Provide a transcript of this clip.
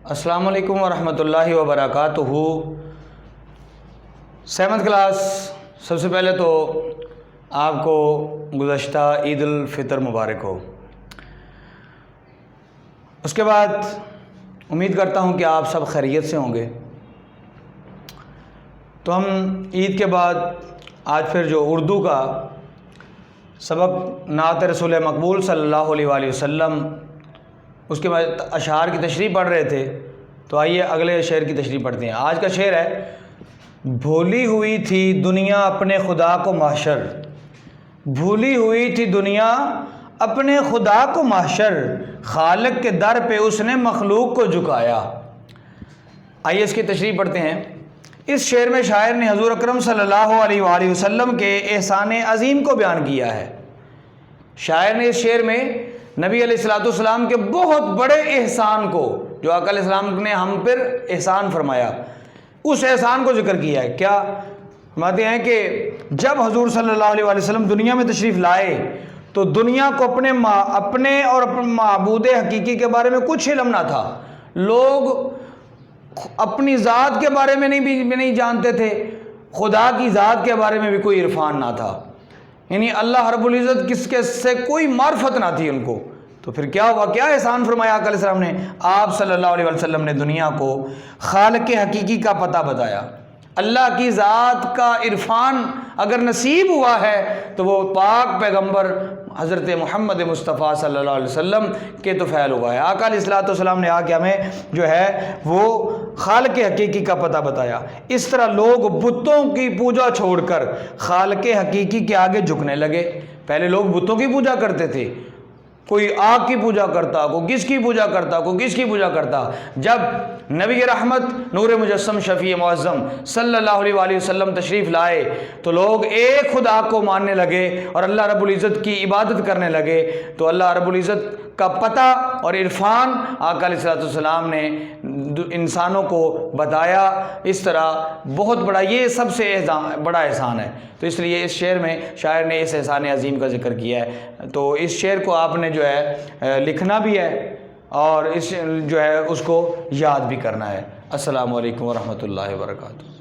السلام علیکم ورحمۃ اللہ وبرکاتہ۔ 7th کلاس، سب سے پہلے تو آپ کو گزشتہ عید الفطر مبارک ہو۔ اس کے بعد امید کرتا ہوں کہ آپ سب خیریت سے ہوں گے۔ تو ہم عید کے بعد آج پھر جو اردو کا سبق نعت رسول مقبول صلی اللہ علیہ وآلہ وسلم، اس کے بعد اشعار کی تشریح پڑھ رہے تھے، تو آئیے اگلے شعر کی تشریح پڑھتے ہیں۔ آج کا شعر ہے: بھولی ہوئی تھی دنیا اپنے خدا کو محشر، بھولی ہوئی تھی دنیا اپنے خدا کو محشر، خالق کے در پہ اس نے مخلوق کو جھکایا۔ آئیے اس کی تشریح پڑھتے ہیں۔ اس شعر میں شاعر نے حضور اکرم صلی اللہ علیہ وآلہ وسلم کے احسان عظیم کو بیان کیا ہے۔ شاعر نے اس شعر میں نبی علیہ السلام کے بہت بڑے احسان کو، جو آقا علیہ السلام نے ہم پر احسان فرمایا، اس احسان کو ذکر کیا ہے۔ کیا فرماتے ہیں کہ جب حضور صلی اللہ علیہ وآلہ وسلم دنیا میں تشریف لائے تو دنیا کو اپنے اور معبود حقیقی کے بارے میں کچھ علم نہ تھا۔ لوگ اپنی ذات کے بارے میں نہیں جانتے تھے، خدا کی ذات کے بارے میں بھی کوئی عرفان نہ تھا، یعنی اللہ رب العزت کس کے سے کوئی معرفت نہ تھی ان کو۔ تو پھر کیا ہوا؟ کیا احسان فرمایا آقا علیہ السلام نے؟ آپ صلی اللہ علیہ وسلم نے دنیا کو خالق حقیقی کا پتہ بتایا۔ اللہ کی ذات کا عرفان اگر نصیب ہوا ہے تو وہ پاک پیغمبر حضرت محمد مصطفیٰ صلی اللہ علیہ وسلم کے تو فعل ہوا ہے۔ آقا علیہ السلام نے آ کے ہمیں جو ہے وہ خالق حقیقی کا پتہ بتایا۔ اس طرح لوگ بتوں کی پوجا چھوڑ کر خالق حقیقی کے آگے جھکنے لگے۔ پہلے لوگ بتوں کی پوجا کرتے تھے، کوئی آگ کی پوجا کرتا، کوئی کس کی پوجا کرتا، کوئی کس کی پوجا کرتا۔ جب نبی رحمت نور مجسم شفیع معظم صلی اللہ علیہ وآلہ وسلم تشریف لائے تو لوگ ایک خدا کو ماننے لگے اور اللہ رب العزت کی عبادت کرنے لگے۔ تو اللہ رب العزت کا پتہ اور عرفان آقا علیہ السلام نے انسانوں کو بتایا۔ اس طرح بہت بڑا، یہ سب سے بڑا احسان ہے۔ تو اس لیے اس شعر میں شاعر نے اس احسان عظیم کا ذکر کیا ہے۔ تو اس شعر کو آپ نے جو ہے لکھنا بھی ہے اور اس جو ہے اس کو یاد بھی کرنا ہے۔ السلام علیکم ورحمۃ اللہ وبرکاتہ۔